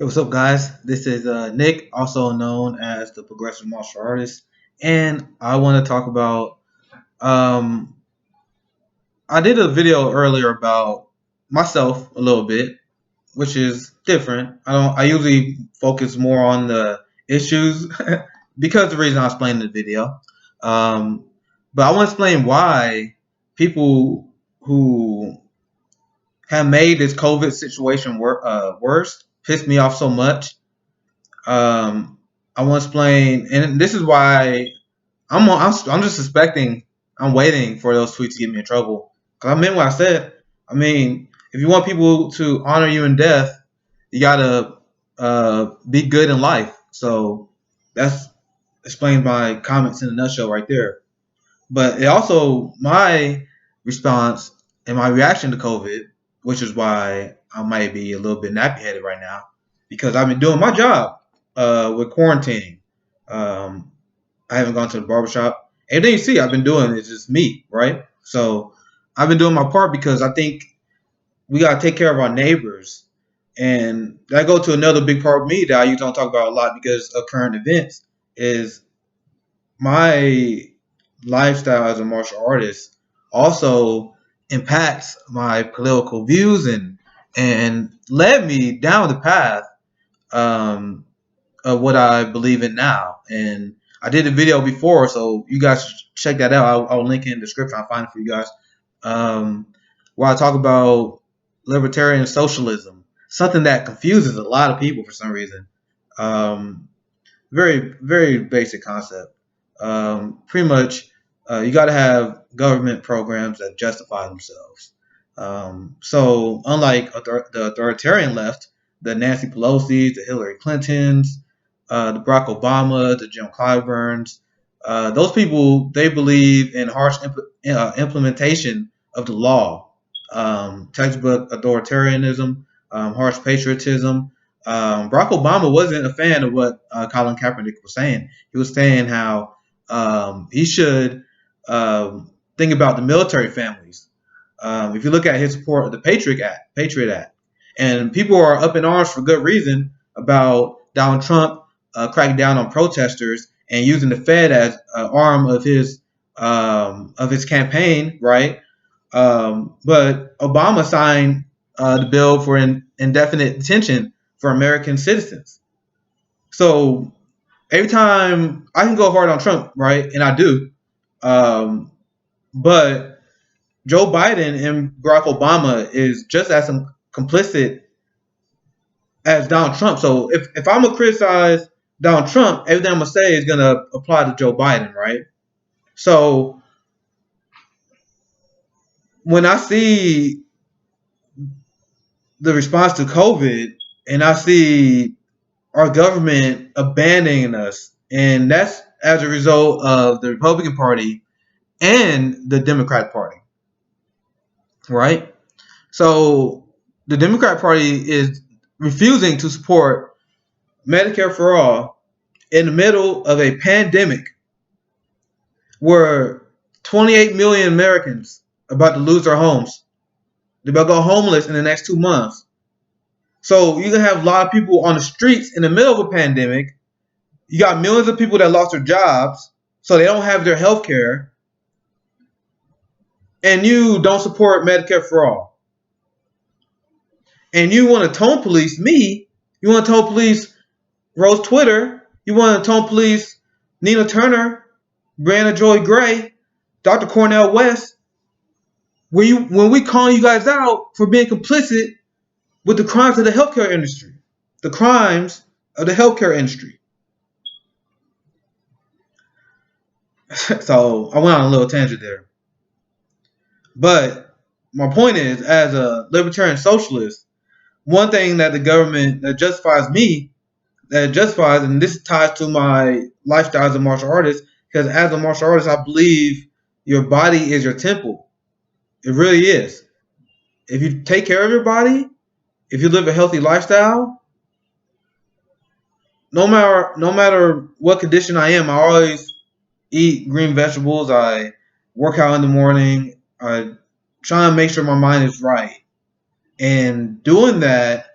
Hey, what's up, guys? This is Nick, also known as the Progressive Martial Artist, and I want to talk about. Um, I did a video earlier about myself a little bit, which is different. I don't. I usually focus more on the issues because the reason I explained in the video. Um, but I want to explain why people who have made this COVID situation worse piss me off so much. Um, I want to explain, and this is why I'm just suspecting. I'm waiting for those tweets to get me in trouble. Cause I meant what I said. I mean, if you want people to honor you in death, you gotta be good in life. So that's explains my comments in a nutshell right there. But it also my response and my reaction to COVID, which is why I might be a little bit nappy headed right now, because I've been doing my job with quarantining. Um, I haven't gone to the barbershop. Everything you see I've been doing is just me, right? So I've been doing my part because I think we gotta take care of our neighbors. And that go to another big part of me that I usually don't talk about a lot because of current events is my lifestyle as a martial artist also impacts my political views and led me down the path um, of what I believe in now. And I did a video before, so you guys should check that out. I'll link it in the description. I'll find it for you guys. Um, where I talk about libertarian socialism, something that confuses a lot of people for some reason. Um, very, very basic concept. Pretty much, you got to have government programs that justify themselves. So, unlike the authoritarian left, the Nancy Pelosi's, the Hillary Clintons, the Barack Obama, the Jim Clyburns, those people, they believe in harsh implementation of the law, textbook authoritarianism, harsh patriotism. Barack Obama wasn't a fan of what Colin Kaepernick was saying. He was saying how he should think about the military families. If you look at his support of the Patriot Act, and people are up in arms for good reason about Donald Trump cracking down on protesters and using the Fed as an arm of his campaign, right? But Obama signed the bill for indefinite detention for American citizens. So every time I can go hard on Trump, right, and I do, um, but Joe Biden and Barack Obama is just as complicit as Donald Trump. So if I'm gonna criticize Donald Trump, everything I'm gonna say is gonna apply to Joe Biden, right? So when I see the response to COVID and I see our government abandoning us, and that's as a result of the Republican Party and the Democrat Party, right? So the Democrat Party is refusing to support Medicare for all in the middle of a pandemic where 28 million Americans are about to lose their homes. They're about to go homeless in the next 2 months. So you're gonna have a lot of people on the streets in the middle of a pandemic. You got millions of people that lost their jobs, so they don't have their health care, and you don't support Medicare for all. And you want to tone police me, you want to tone police Rose Twitter, you want to tone police Nina Turner, Brianna Joy Gray, Dr. Cornell West, when we call you guys out for being complicit with the crimes of the healthcare industry. The crimes of the healthcare industry. So I went on a little tangent there. But my point is, as a libertarian socialist, one thing that the government that justifies me, that justifies, and this ties to my lifestyle as a martial artist, because as a martial artist, I believe your body is your temple. It really is. If you take care of your body, if you live a healthy lifestyle, no matter what condition I am, I always eat green vegetables. I work out in the morning. I try and make sure my mind is right. And doing that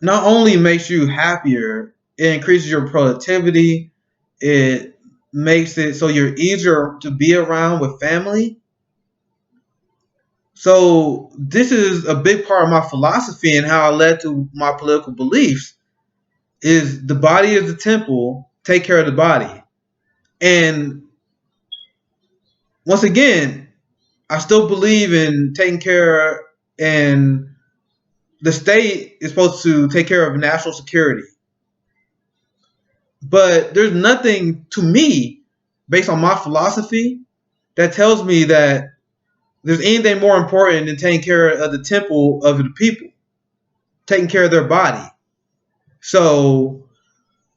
not only makes you happier, it increases your productivity. It makes it so you're easier to be around with family. So this is a big part of my philosophy and how I led to my political beliefs is the body is the temple, take care of the body. And once again, I still believe in taking care, and the state is supposed to take care of national security. But there's nothing to me based on my philosophy that tells me that there's anything more important than taking care of the temple of the people, taking care of their body. So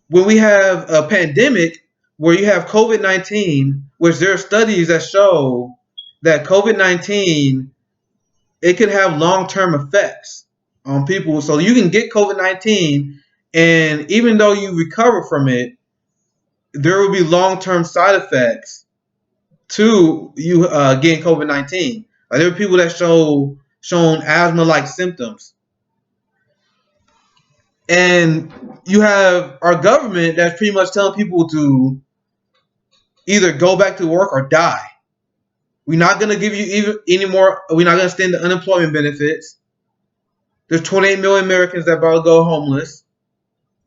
when we have a pandemic where you have COVID-19, which there are studies that show that COVID-19, it could have long-term effects on people. So you can get COVID-19, and even though you recover from it, there will be long-term side effects to you getting COVID-19. Like there are people that shown asthma-like symptoms, and you have our government that's pretty much telling people to either go back to work or die. We're not gonna give you even any more. We're not gonna extend the unemployment benefits. There's 28 million Americans that about to go homeless,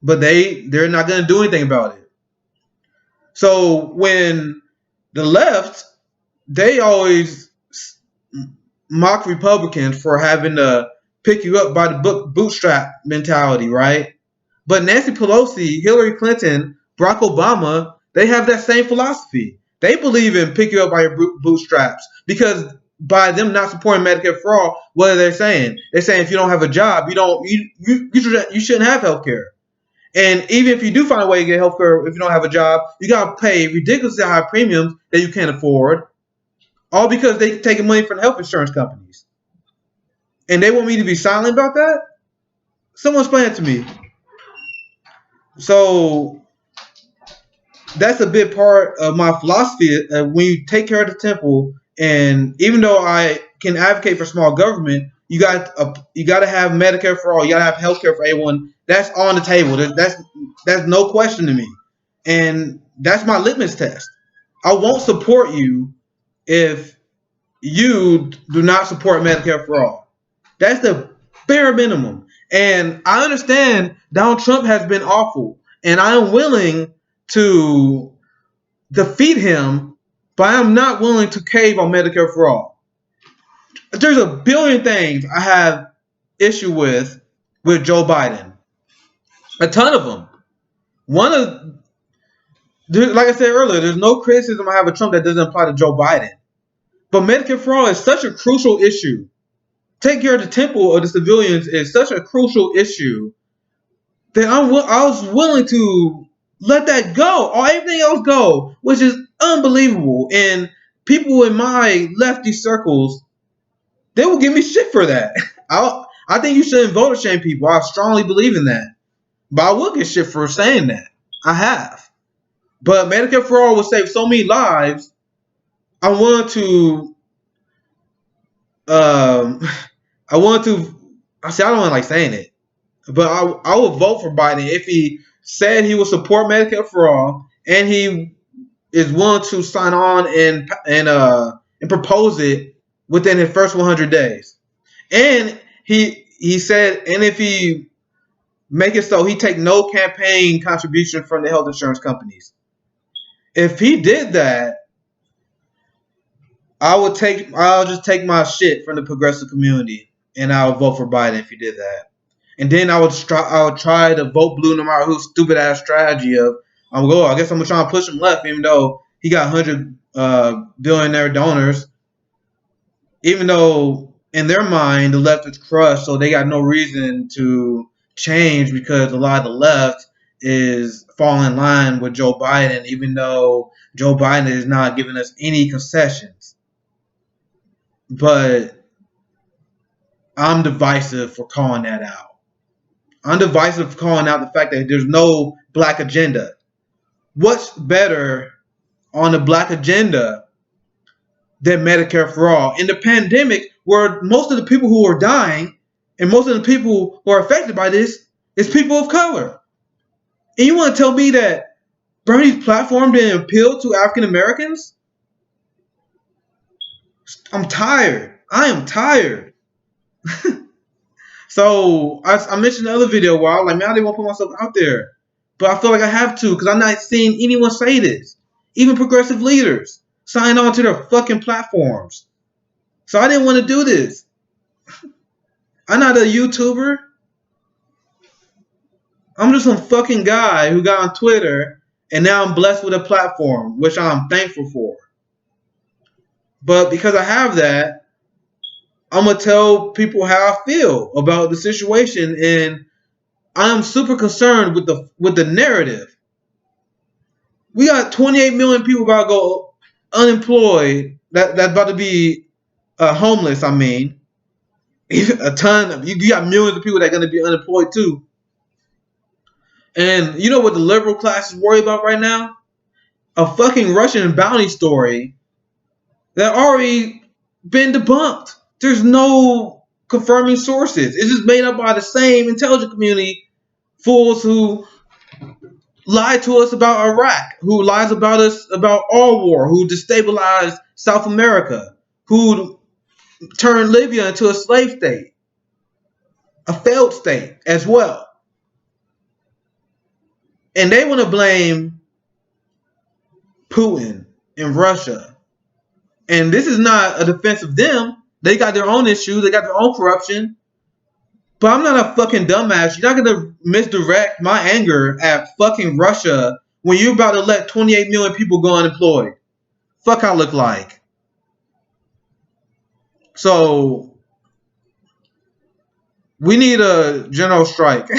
but they're not gonna do anything about it. So when the left, they always mock Republicans for having to pick you up by the bootstrap mentality, right? But Nancy Pelosi, Hillary Clinton, Barack Obama, they have that same philosophy. They believe in pick you up by your bootstraps because by them not supporting Medicare for all, what are they saying? They're saying if you don't have a job, you shouldn't have health care. And even if you do find a way to get health care if you don't have a job, you gotta pay ridiculously high premiums that you can't afford, all because they taking money from the health insurance companies. And they want me to be silent about that? Someone explain it to me. So that's a big part of my philosophy. When you take care of the temple, and even though I can advocate for small government, you got to have Medicare for all. You got to have healthcare for everyone. That's on the table. That's no question to me, and that's my litmus test. I won't support you if you do not support Medicare for all. That's the bare minimum. And I understand Donald Trump has been awful, and I am willing to defeat him, but I'm not willing to cave on Medicare for all. There's a billion things I have issue with Joe Biden. A ton of them. One of, like I said earlier, there's no criticism I have of Trump that doesn't apply to Joe Biden. But Medicare for all is such a crucial issue. Take care of the temple of the civilians is such a crucial issue that I was willing to let that go or everything else go, which is unbelievable. And people in my lefty circles, they will give me shit for that. I think you shouldn't vote shame people. I strongly believe in that. But I will get shit for saying that. I have. But Medicare for all will save so many lives. I want to I want to I say I don't like saying it. But I would vote for Biden if he said he would support Medicare for all, and he is willing to sign on and propose it within his first 100 days. And he said, and if he make it so he take no campaign contribution from the health insurance companies. If he did that, I'll just take my shit from the progressive community, and I'll vote for Biden if he did that. And then I would try to vote blue no matter whose stupid ass strategy of I guess I'm gonna try to push him left, even though he got 100 billionaire donors. Even though in their mind the left is crushed, so they got no reason to change because a lot of the left is falling in line with Joe Biden, even though Joe Biden is not giving us any concessions. But I'm divisive for calling that out. I'm divisive for calling out the fact that there's no black agenda. What's better on the black agenda than Medicare for all? In the pandemic, where most of the people who are dying and most of the people who are affected by this It's people of color. And you want to tell me that Bernie's platform didn't appeal to African Americans? I'm tired. I am tired. So I mentioned the other video where I was like, man, I didn't want to put myself out there. But I feel like I have to because I'm not seeing anyone say this. Even progressive leaders sign on to their fucking platforms. So I didn't want to do this. I'm not a YouTuber. I'm just some fucking guy who got on Twitter and now I'm blessed with a platform, which I'm thankful for. But because I have that, I'm gonna tell people how I feel about the situation, and I'm super concerned with the narrative. We got 28 million people about to go unemployed. That's about to be homeless. I mean, a ton of you got millions of people that are gonna be unemployed too. And you know what the liberal class is worried about right now? A fucking Russian bounty story that already been debunked. There's no confirming sources. It's just made up by the same intelligence community fools who lied to us about Iraq, who lies about us about all war, who destabilized South America, who turned Libya into a slave state, a failed state as well. And they want to blame Putin and Russia. And this is not a defense of them. They got their own issues. They got their own corruption. But I'm not a fucking dumbass. You're not going to misdirect my anger at fucking Russia when you're about to let 28 million people go unemployed. Fuck I look like. So we need a general strike.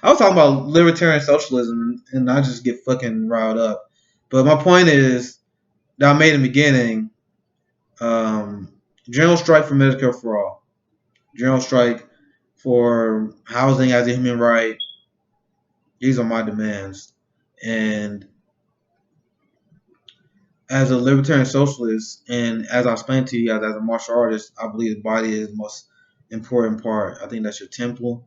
I was talking about libertarian socialism and I just get fucking riled up. But my point is that I made in the beginning, general strike for Medicare for all. General strike for housing as a human right. These are my demands. And as a libertarian socialist, and as I explained to you guys, as a martial artist, I believe the body is the most important part. I think that's your temple.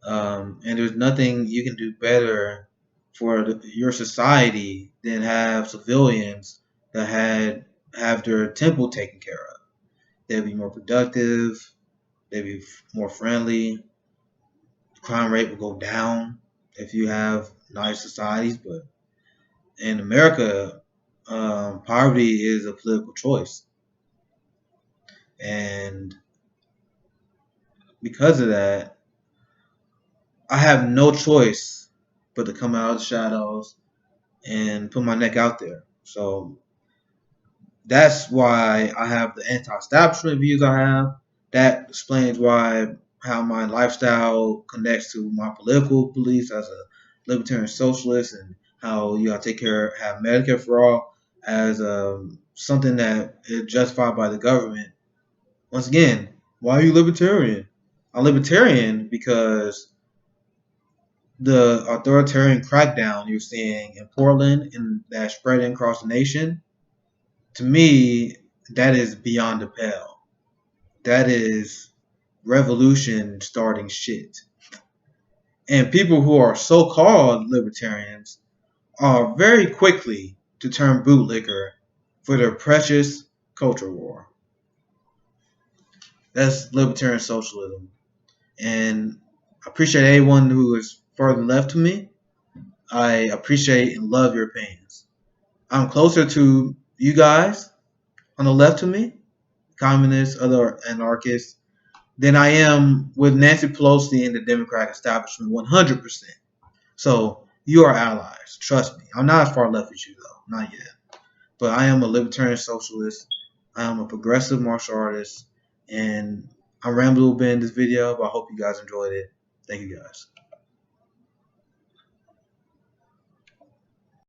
And there's nothing you can do better for your society than have civilians that have their temple taken care of. They'll be more productive. They'll be more friendly. Crime rate will go down if you have nice societies. But in America, poverty is a political choice, and because of that, I have no choice but to come out of the shadows and put my neck out there. So that's why I have the anti-establishment views I have. That explains why how my lifestyle connects to my political beliefs as a libertarian socialist, and how you gotta have Medicare for all as something that is justified by the government. Once again, why are you libertarian? I'm libertarian because the authoritarian crackdown you're seeing in Portland and that's spreading across the nation, to me, that is beyond the pale. That is revolution starting shit. And people who are so-called libertarians are very quickly to turn bootlicker for their precious culture war. That's libertarian socialism. And I appreciate anyone who is further left to me. I appreciate and love your opinions. I'm closer to you guys on the left of me, communists, other anarchists, than I am with Nancy Pelosi and the Democratic establishment 100%. So you are allies. Trust me. I'm not as far left as you, though. Not yet. But I am a libertarian socialist. I am a progressive martial artist. And I rambled a little bit in this video, but I hope you guys enjoyed it. Thank you, guys.